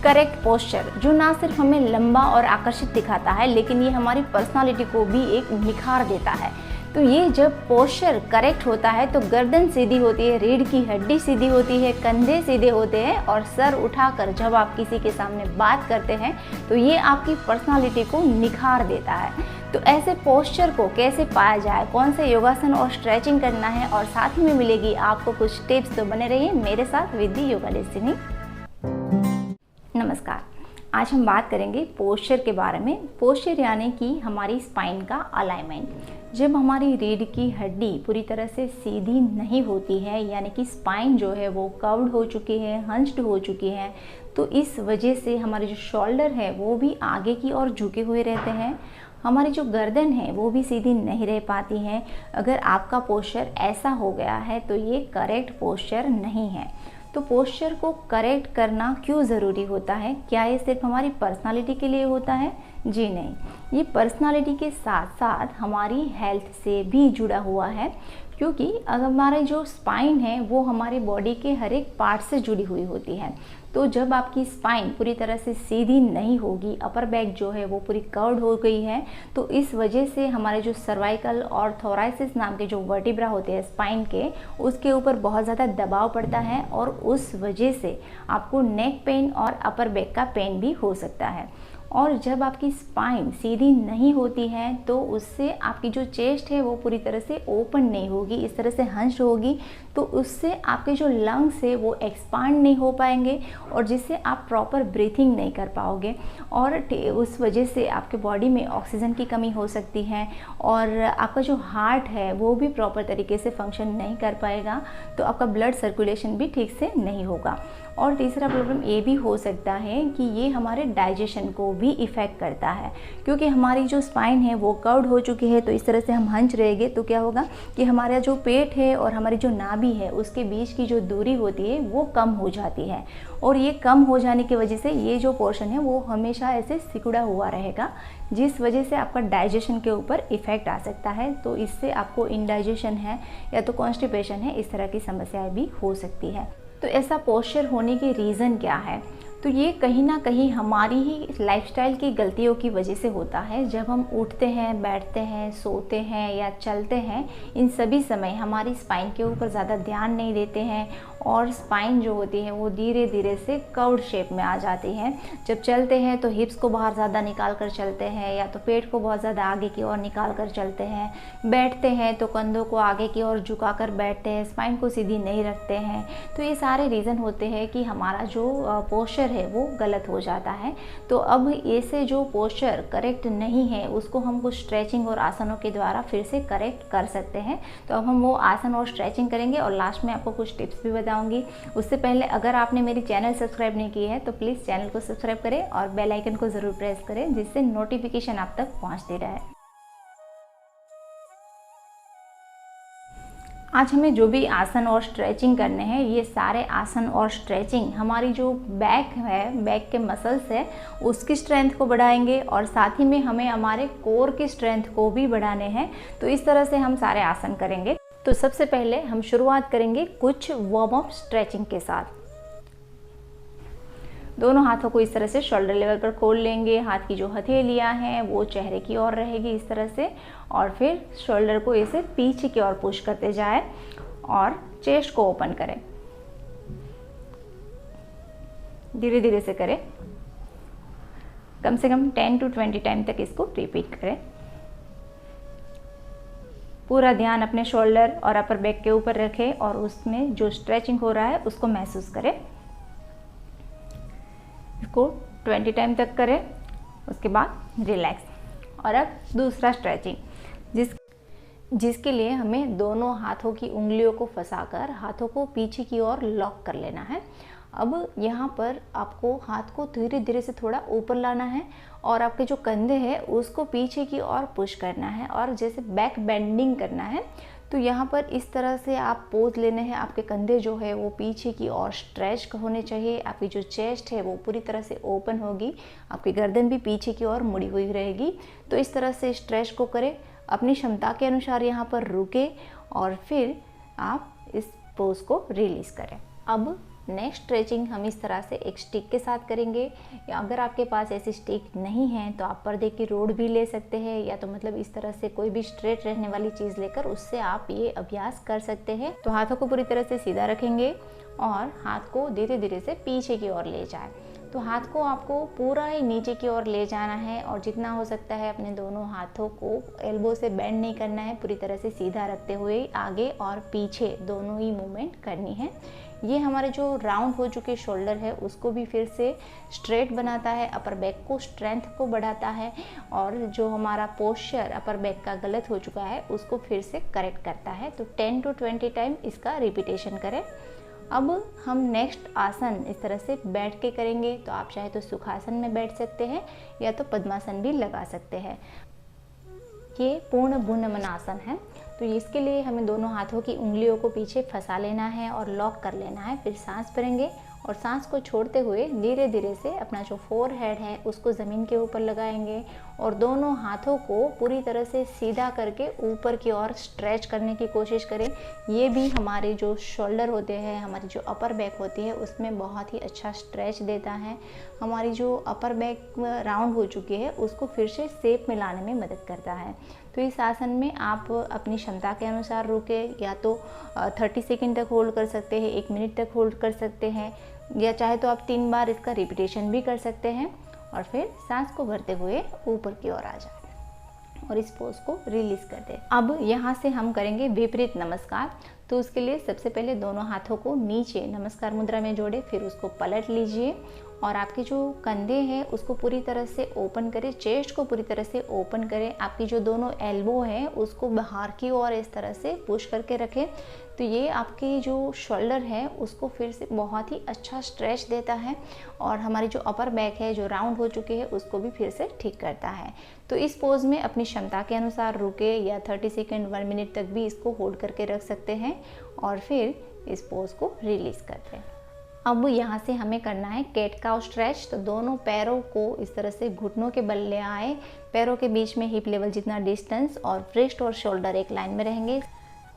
Correct posture जो ना सिर्फ हमें लंबा और आकर्षित दिखाता है, लेकिन ये हमारी पर्सनालिटी को भी एक निखार देता है। तो ये जब पोस्चर करेक्ट होता है तो गर्दन सीधी होती है, रीढ़ की हड्डी सीधी होती है, कंधे सीधे होते हैं और सर उठाकर जब आप किसी के सामने बात करते हैं तो ये आपकी पर्सनालिटी को निखार देता है। तो ऐसे पोस्चर को कैसे पाया जाए, कौन से योगासन और स्ट्रेचिंग करना है, और साथ ही में मिलेगी आपको कुछ टिप्स। तो बने रहिए मेरे साथ विद दी योगा डेस्टिनी। नमस्कार, आज हम बात करेंगे पोस्चर के बारे में। पोस्चर यानी कि हमारी स्पाइन का अलाइनमेंट। जब हमारी रीढ़ की हड्डी पूरी तरह से सीधी नहीं होती है, यानी कि स्पाइन जो है वो कर्व्ड हो चुकी है, हंच्ड हो चुकी है, तो इस वजह से हमारे जो शोल्डर है वो भी आगे की ओर झुके हुए रहते हैं। हमारी जो गर्दन है वो भी सीधी नहीं रह पाती है। अगर आपका पोस्चर ऐसा हो गया है तो ये करेक्ट पोस्चर नहीं है। तो पोस्चर को करेक्ट करना क्यों ज़रूरी होता है? क्या ये सिर्फ हमारी पर्सनालिटी के लिए होता है? जी नहीं, ये पर्सनालिटी के साथ साथ हमारी हेल्थ से भी जुड़ा हुआ है, क्योंकि अगर हमारी जो स्पाइन है वो हमारी बॉडी के हर एक पार्ट से जुड़ी हुई होती है। तो जब आपकी स्पाइन पूरी तरह से सीधी नहीं होगी, अपर बैक जो है वो पूरी कर्व्ड हो गई है, तो इस वजह से हमारे जो सर्वाइकल और थोराइसिस नाम के जो वर्टिब्रा होते हैं स्पाइन के, उसके ऊपर बहुत ज़्यादा दबाव पड़ता है और उस वजह से आपको नेक पेन और अपर बैक का पेन भी हो सकता है। और जब आपकी स्पाइन सीधी नहीं होती है तो उससे आपकी जो चेस्ट है वो पूरी तरह से ओपन नहीं होगी, इस तरह से हंच होगी, तो उससे आपके जो लंग्स है वो एक्सपांड नहीं हो पाएंगे और जिससे आप प्रॉपर ब्रीथिंग नहीं कर पाओगे और उस वजह से आपके बॉडी में ऑक्सीजन की कमी हो सकती है और आपका जो हार्ट है वो भी प्रॉपर तरीके से फंक्शन नहीं कर पाएगा, तो आपका ब्लड सर्कुलेशन भी ठीक से नहीं होगा। और तीसरा प्रॉब्लम ये भी हो सकता है कि ये हमारे डाइजेशन को भी इफ़ेक्ट करता है, क्योंकि हमारी जो स्पाइन है वो कर्व्ड हो चुकी है, तो इस तरह से हम हंच रहेंगे तो क्या होगा कि हमारा जो पेट है और हमारी जो नाभि है उसके बीच की जो दूरी होती है वो कम हो जाती है, और ये कम हो जाने की वजह से ये जो पोर्शन है वो हमेशा ऐसे सिकुड़ा हुआ रहेगा, जिस वजह से आपका डाइजेशन के ऊपर इफ़ेक्ट आ सकता है। तो इससे आपको इंडाइजेशन है या तो कॉन्स्टिपेशन है, इस तरह की समस्याएं भी हो सकती है। तो ऐसा पोस्चर होने के रीज़न क्या है? तो ये कहीं ना कहीं हमारी ही लाइफस्टाइल की गलतियों की वजह से होता है। जब हम उठते हैं, बैठते हैं, सोते हैं या चलते हैं, इन सभी समय हमारी स्पाइन के ऊपर ज़्यादा ध्यान नहीं देते हैं और स्पाइन जो होती है वो धीरे धीरे से कर्व्ड शेप में आ जाती है। जब चलते हैं तो हिप्स को बाहर ज़्यादा निकाल कर चलते हैं या तो पेट को बहुत ज़्यादा आगे की ओर निकाल कर चलते हैं। बैठते हैं तो कंधों को आगे की ओर झुका कर बैठते हैं, स्पाइन को सीधी नहीं रखते हैं। तो ये सारे रीज़न होते हैं कि हमारा जो पोस्चर है वो गलत हो जाता है। तो अब ऐसे जो पोस्चर करेक्ट नहीं है उसको हम कुछ स्ट्रेचिंग और आसनों के द्वारा फिर से करेक्ट कर सकते हैं। तो अब हम वो आसन और स्ट्रेचिंग करेंगे और लास्ट में आपको कुछ टिप्स भी बताऊंगी। उससे पहले अगर आपने मेरी चैनल सब्सक्राइब नहीं की है तो प्लीज़ चैनल को सब्सक्राइब करें और बेल आइकन को ज़रूर प्रेस करें, जिससे नोटिफिकेशन आप तक पहुँचती रहे। आज हमें जो भी आसन और स्ट्रेचिंग करने हैं, ये सारे आसन और स्ट्रेचिंग हमारी जो बैक है, बैक के मसल्स है उसकी स्ट्रेंथ को बढ़ाएंगे और साथ ही में हमें हमारे कोर की स्ट्रेंथ को भी बढ़ाने हैं। तो इस तरह से हम सारे आसन करेंगे। तो सबसे पहले हम शुरुआत करेंगे कुछ वार्म अप स्ट्रेचिंग के साथ। दोनों हाथों को इस तरह से शोल्डर लेवल पर खोल लेंगे। हाथ की जो हथेलियां हैं वो चेहरे की ओर रहेगी इस तरह से, और फिर शोल्डर को इसे पीछे की ओर पुश करते जाए और चेस्ट को ओपन करें। धीरे धीरे से करें, कम से कम 10 to 20 टाइम तक इसको रिपीट करें। पूरा ध्यान अपने शोल्डर और अपर बैक के ऊपर रखें और उसमें जो स्ट्रेचिंग हो रहा है उसको महसूस करें। इसको 20 टाइम तक करें, उसके बाद रिलैक्स। और अब दूसरा स्ट्रेचिंग, जिसके लिए हमें दोनों हाथों की उंगलियों को फंसाकर हाथों को पीछे की ओर लॉक कर लेना है। अब यहाँ पर आपको हाथ को धीरे धीरे से थोड़ा ऊपर लाना है और आपके जो कंधे हैं उसको पीछे की ओर पुश करना है और जैसे बैक बेंडिंग करना है। तो यहाँ पर इस तरह से आप पोज लेने हैं। आपके कंधे जो है वो पीछे की ओर स्ट्रेच होने चाहिए। आपकी जो चेस्ट है वो पूरी तरह से ओपन होगी, आपकी गर्दन भी पीछे की ओर मुड़ी हुई रहेगी। तो इस तरह से स्ट्रेच को करें, अपनी क्षमता के अनुसार यहाँ पर रुके और फिर आप इस पोज को रिलीज़ करें। अब नेक्स्ट स्ट्रेचिंग हम इस तरह से एक स्टिक के साथ करेंगे, या अगर आपके पास ऐसी स्टिक नहीं है तो आप पर्दे की रोड भी ले सकते हैं, या तो मतलब इस तरह से कोई भी स्ट्रेट रहने वाली चीज़ लेकर उससे आप ये अभ्यास कर सकते हैं। तो हाथों को पूरी तरह से सीधा रखेंगे और हाथ को धीरे धीरे से पीछे की ओर ले जाए। तो हाथ को आपको पूरा ही नीचे की ओर ले जाना है और जितना हो सकता है अपने दोनों हाथों को एल्बो से बेंड नहीं करना है, पूरी तरह से सीधा रखते हुए आगे और पीछे दोनों ही मूवमेंट करनी है। ये हमारे जो राउंड हो चुके शोल्डर है उसको भी फिर से स्ट्रेट बनाता है, अपर बैक को स्ट्रेंथ को बढ़ाता है, और जो हमारा पोस्चर अपर बैक का गलत हो चुका है उसको फिर से करेक्ट करता है। तो 10 to 20 टाइम इसका रिपीटेशन करें। अब हम नेक्स्ट आसन इस तरह से बैठ के करेंगे। तो आप चाहे तो सुखासन में बैठ सकते हैं या तो पद्मासन भी लगा सकते हैं। ये पूर्ण भुनमनासन है। तो इसके लिए हमें दोनों हाथों की उंगलियों को पीछे फंसा लेना है और लॉक कर लेना है। फिर सांस भरेंगे और सांस को छोड़ते हुए धीरे धीरे से अपना जो फोरहेड है उसको ज़मीन के ऊपर लगाएंगे और दोनों हाथों को पूरी तरह से सीधा करके ऊपर की ओर स्ट्रेच करने की कोशिश करें। ये भी हमारे जो शोल्डर होते हैं, हमारी जो अपर बैक होती है उसमें बहुत ही अच्छा स्ट्रेच देता है। हमारी जो अपर बैक राउंड हो चुकी है उसको फिर से शेप में लाने में मदद करता है। तो इस आसन में आप अपनी क्षमता के अनुसार रुके, या तो 30 सेकंड तक होल्ड कर सकते हैं, 1 मिनट तक होल्ड कर सकते हैं, या चाहे तो आप 3 बार इसका रिपीटेशन भी कर सकते हैं और फिर सांस को भरते हुए ऊपर की ओर आ जाए और इस पोज को रिलीज कर दें। अब यहाँ से हम करेंगे विपरीत नमस्कार। तो उसके लिए सबसे पहले दोनों हाथों को नीचे नमस्कार मुद्रा में जोड़े, फिर उसको पलट लीजिए और आपके जो कंधे हैं उसको पूरी तरह से ओपन करें, चेस्ट को पूरी तरह से ओपन करें। आपकी जो दोनों एल्बो हैं उसको बाहर की ओर इस तरह से पुश करके रखें। तो ये आपकी जो शोल्डर है उसको फिर से बहुत ही अच्छा स्ट्रेच देता है और हमारी जो अपर बैक है जो राउंड हो चुकी है उसको भी फिर से ठीक करता है। तो इस पोज में अपनी क्षमता के अनुसार रुके, या 30 सेकेंड 1 मिनट तक भी इसको होल्ड करके रख सकते हैं और फिर इस पोज को रिलीज करते हैं। अब यहाँ से हमें करना है कैट काउ स्ट्रेच। तो दोनों पैरों को इस तरह से घुटनों के बल ले आए, पैरों के बीच में हिप लेवल जितना डिस्टेंस, और ब्रेस्ट और शोल्डर एक लाइन में रहेंगे।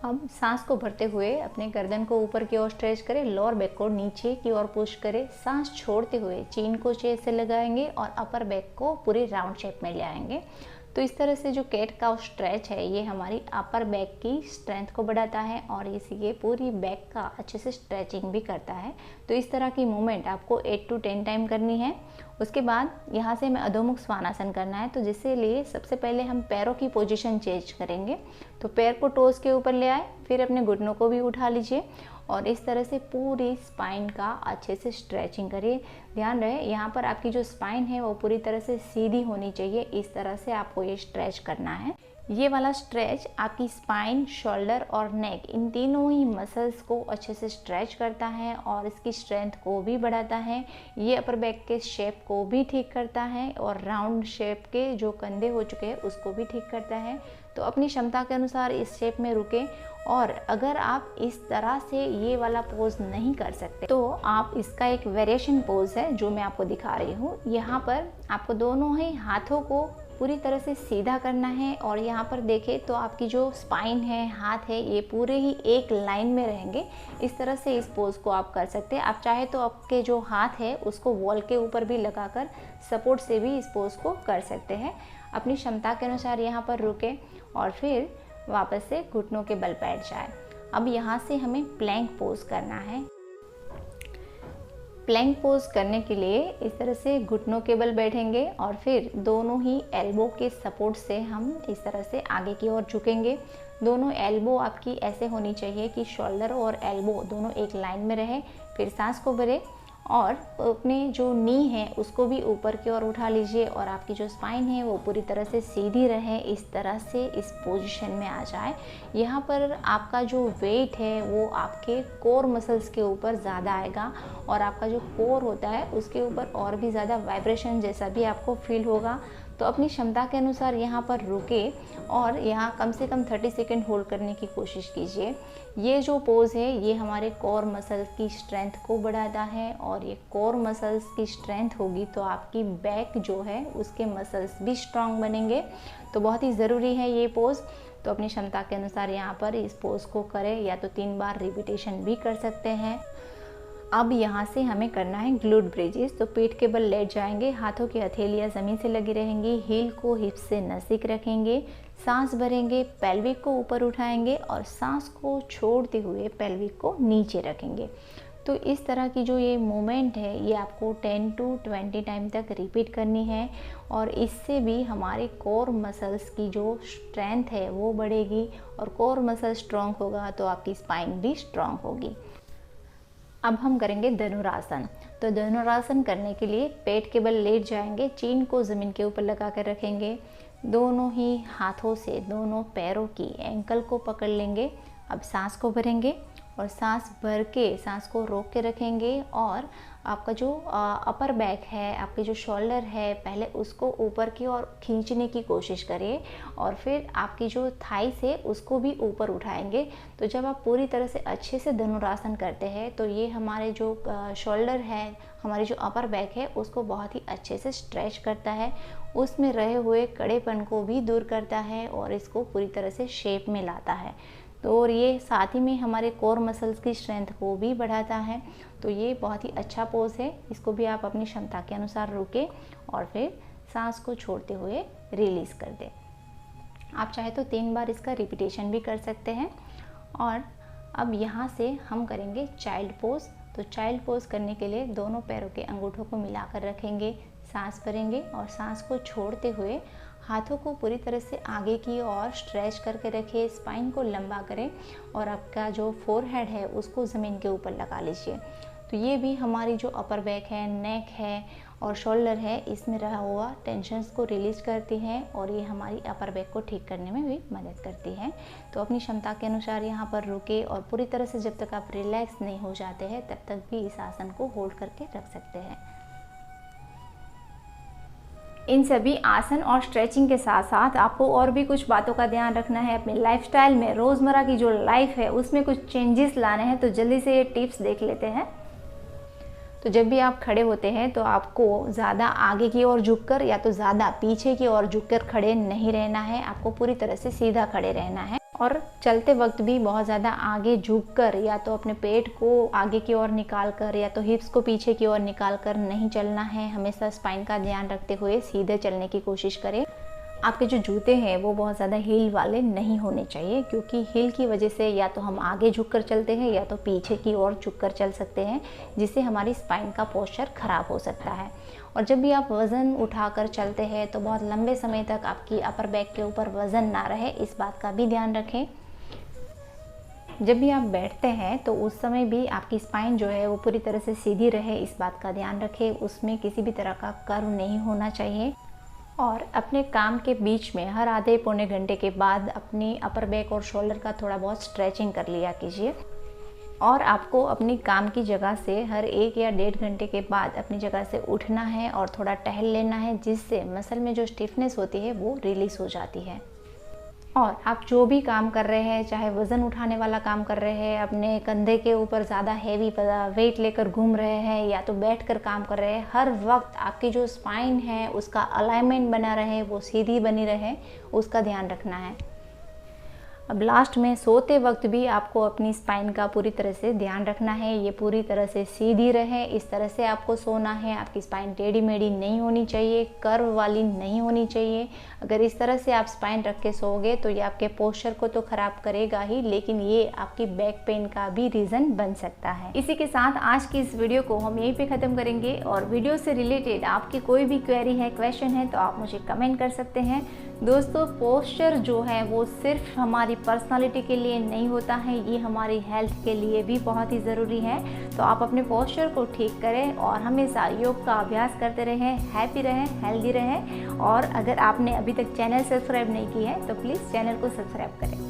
अब सांस को भरते हुए अपने गर्दन को ऊपर की ओर स्ट्रेच करें, लोअर बैक को नीचे की ओर पुश करें। सांस छोड़ते हुए चीन को चेस्ट से लगाएंगे और अपर बैक को पूरे राउंड शेप में ले आएंगे। तो इस तरह से जो कैट काउ स्ट्रेच है ये हमारी अपर बैक की स्ट्रेंथ को बढ़ाता है और ये पूरी बैक का अच्छे से स्ट्रेचिंग भी करता है। तो इस तरह की मूवमेंट आपको 8 to 10 टाइम करनी है। उसके बाद यहाँ से हमें अधोमुख स्वानासन करना है। तो जिससे लिए सबसे पहले हम पैरों की पोजीशन चेंज करेंगे। तो पैर को टोस के ऊपर ले आए, फिर अपने घुटनों को भी उठा लीजिए और इस तरह से पूरी स्पाइन का अच्छे से स्ट्रेचिंग करिए। ध्यान रहे यहाँ पर आपकी जो स्पाइन है वो पूरी तरह से सीधी होनी चाहिए। इस तरह से आपको ये स्ट्रेच करना है। ये वाला स्ट्रेच आपकी स्पाइन, शोल्डर और नेक इन तीनों ही मसल्स को अच्छे से स्ट्रेच करता है और इसकी स्ट्रेंथ को भी बढ़ाता है। ये अपर बैक के शेप को भी ठीक करता है और राउंड शेप के जो कंधे हो चुके हैं उसको भी ठीक करता है। तो अपनी क्षमता के अनुसार इस शेप में रुकें और अगर आप इस तरह से ये वाला पोज नहीं कर सकते तो आप इसका एक वेरिएशन पोज है जो मैं आपको दिखा रही हूँ। यहाँ पर आपको दोनों ही हाथों को पूरी तरह से सीधा करना है और यहाँ पर देखें तो आपकी जो स्पाइन है, हाथ है, ये पूरे ही एक लाइन में रहेंगे। इस तरह से इस पोज को आप कर सकते हैं। आप चाहे तो आपके जो हाथ है उसको वॉल के ऊपर भी लगाकर सपोर्ट से भी इस पोज को कर सकते हैं। अपनी क्षमता के अनुसार यहाँ पर रुके और फिर वापस से घुटनों के बल बैठ जाए। अब यहाँ से हमें प्लैंक पोज करना है। प्लैंक पोज करने के लिए इस तरह से घुटनों के बल बैठेंगे और फिर दोनों ही एल्बो के सपोर्ट से हम इस तरह से आगे की ओर झुकेंगे। दोनों एल्बो आपकी ऐसे होनी चाहिए कि शोल्डर और एल्बो दोनों एक लाइन में रहे। फिर सांस को भरे और अपने जो नी है उसको भी ऊपर की ओर उठा लीजिए और आपकी जो स्पाइन है वो पूरी तरह से सीधी रहे। इस तरह से इस पोजीशन में आ जाए। यहाँ पर आपका जो वेट है वो आपके कोर मसल्स के ऊपर ज़्यादा आएगा और आपका जो कोर होता है उसके ऊपर और भी ज़्यादा वाइब्रेशन जैसा भी आपको फील होगा। तो अपनी क्षमता के अनुसार यहाँ पर रुके और यहाँ कम से कम 30 सेकेंड होल्ड करने की कोशिश कीजिए। ये जो पोज है ये हमारे कोर मसल्स की स्ट्रेंथ को बढ़ाता है और ये कोर मसल्स की स्ट्रेंथ होगी तो आपकी बैक जो है उसके मसल्स भी स्ट्रांग बनेंगे। तो बहुत ही ज़रूरी है ये पोज। तो अपनी क्षमता के अनुसार यहाँ पर इस पोज को करें, या तो 3 बार रिपीटेशन भी कर सकते हैं। अब यहाँ से हमें करना है ग्लूट ब्रिजेस। तो पीठ के बल लेट जाएंगे, हाथों की हथेलियाँ ज़मीन से लगी रहेंगी, हील को हिप्स से नज़दीक रखेंगे, सांस भरेंगे, पेल्विक को ऊपर उठाएंगे और सांस को छोड़ते हुए पेल्विक को नीचे रखेंगे। तो इस तरह की जो ये मूवमेंट है ये आपको 10 to 20 टाइम तक रिपीट करनी है और इससे भी हमारे कोर मसल्स की जो स्ट्रेंथ है वो बढ़ेगी और कोर मसल स्ट्रॉन्ग होगा तो आपकी स्पाइन भी स्ट्रॉन्ग होगी। अब हम करेंगे धनुरासन। तो धनुरासन करने के लिए पेट के बल लेट जाएंगे, चीन को ज़मीन के ऊपर लगा कर रखेंगे, दोनों ही हाथों से दोनों पैरों की एंकल को पकड़ लेंगे। अब सांस को भरेंगे और सांस भर के सांस को रोक के रखेंगे और आपका जो अपर बैक है, आपके जो शोल्डर है, पहले उसको ऊपर की ओर खींचने की कोशिश करिए और फिर आपकी जो थाइस है उसको भी ऊपर उठाएंगे। तो जब आप पूरी तरह से अच्छे से धनुरासन करते हैं तो ये हमारे जो शोल्डर है, हमारी जो अपर बैक है उसको बहुत ही अच्छे से स्ट्रेच करता है, उसमें रहे हुए कड़ेपन को भी दूर करता है और इसको पूरी तरह से शेप में लाता है। तो और ये साथ ही में हमारे कोर मसल्स की स्ट्रेंथ को भी बढ़ाता है। तो ये बहुत ही अच्छा पोज है, इसको भी आप अपनी क्षमता के अनुसार रुके और फिर सांस को छोड़ते हुए रिलीज़ कर दें। आप चाहे तो 3 बार इसका रिपीटेशन भी कर सकते हैं। और अब यहाँ से हम करेंगे चाइल्ड पोज। तो चाइल्ड पोज करने के लिए दोनों पैरों के अंगूठों को मिलाकर रखेंगे, सांस भरेंगे और सांस को छोड़ते हुए हाथों को पूरी तरह से आगे की ओर स्ट्रेच करके रखिए, स्पाइन को लंबा करें और आपका जो फोरहेड है उसको ज़मीन के ऊपर लगा लीजिए। तो ये भी हमारी जो अपर बैक है, नेक है और शोल्डर है, इसमें रहा हुआ टेंशन्स को रिलीज़ करती हैं और ये हमारी अपर बैक को ठीक करने में भी मदद करती है। तो अपनी क्षमता के अनुसार यहाँ पर रुके और पूरी तरह से जब तक आप रिलैक्स नहीं हो जाते हैं तब तक भी इस आसन को होल्ड करके रख सकते हैं। इन सभी आसन और स्ट्रेचिंग के साथ साथ आपको और भी कुछ बातों का ध्यान रखना है। अपने लाइफस्टाइल में, रोज़मर्रा की जो लाइफ है उसमें कुछ चेंजेस लाने हैं। तो जल्दी से ये टिप्स देख लेते हैं। तो जब भी आप खड़े होते हैं तो आपको ज़्यादा आगे की ओर झुककर या तो ज़्यादा पीछे की ओर झुककर खड़े नहीं रहना है, आपको पूरी तरह से सीधा खड़े रहना है। और चलते वक्त भी बहुत ज़्यादा आगे झुककर या तो अपने पेट को आगे की ओर निकाल कर या तो हिप्स को पीछे की ओर निकाल कर नहीं चलना है। हमेशा स्पाइन का ध्यान रखते हुए सीधे चलने की कोशिश करें। आपके जो जूते हैं वो बहुत ज़्यादा हील वाले नहीं होने चाहिए, क्योंकि हील की वजह से या तो हम आगे झुककर चलते हैं या तो पीछे की ओर झुककर चल सकते हैं, जिससे हमारी स्पाइन का पोस्चर ख़राब हो सकता है। और जब भी आप वज़न उठाकर चलते हैं तो बहुत लंबे समय तक आपकी अपर बैक के ऊपर वज़न ना रहे, इस बात का भी ध्यान रखें। जब भी आप बैठते हैं तो उस समय भी आपकी स्पाइन जो है वो पूरी तरह से सीधी रहे, इस बात का ध्यान रखें। उसमें किसी भी तरह का कर्व नहीं होना चाहिए। और अपने काम के बीच में हर आधे पौने घंटे के बाद अपनी अपर बैक और शोल्डर का थोड़ा बहुत स्ट्रेचिंग कर लिया कीजिए। और आपको अपनी काम की जगह से हर 1 या 1.5 घंटे के बाद अपनी जगह से उठना है और थोड़ा टहल लेना है, जिससे मसल में जो स्टिफनेस होती है वो रिलीज़ हो जाती है। और आप जो भी काम कर रहे हैं, चाहे वज़न उठाने वाला काम कर रहे हैं, अपने कंधे के ऊपर ज़्यादा हैवी वेट लेकर घूम रहे हैं या तो बैठकर काम कर रहे हैं, हर वक्त आपकी जो स्पाइन है उसका अलाइनमेंट बना रहे, वो सीधी बनी रहे, उसका ध्यान रखना है। अब लास्ट में सोते वक्त भी आपको अपनी स्पाइन का पूरी तरह से ध्यान रखना है, ये पूरी तरह से सीधी रहे, इस तरह से आपको सोना है। आपकी स्पाइन टेढ़ी मेढ़ी नहीं होनी चाहिए, कर्व वाली नहीं होनी चाहिए। अगर इस तरह से आप स्पाइन रख के सोओगे तो ये आपके पोस्चर को तो ख़राब करेगा ही, लेकिन ये आपकी बैक पेन का भी रीज़न बन सकता है। इसी के साथ आज की इस वीडियो को हम यहीं पे ख़त्म करेंगे। और वीडियो से रिलेटेड आपकी कोई भी क्वेरी है, क्वेश्चन है, तो आप मुझे कमेंट कर सकते हैं। दोस्तों, पोस्चर जो है वो सिर्फ हमारी पर्सनालिटी के लिए नहीं होता है, ये हमारी हेल्थ के लिए भी बहुत ही ज़रूरी है। तो आप अपने पोस्चर को ठीक करें और हमेशा योग का अभ्यास करते रहें, हैप्पी रहें, हेल्दी रहें। और अगर आपने अभी तक चैनल सब्सक्राइब नहीं किया है तो प्लीज़ चैनल को सब्सक्राइब करें।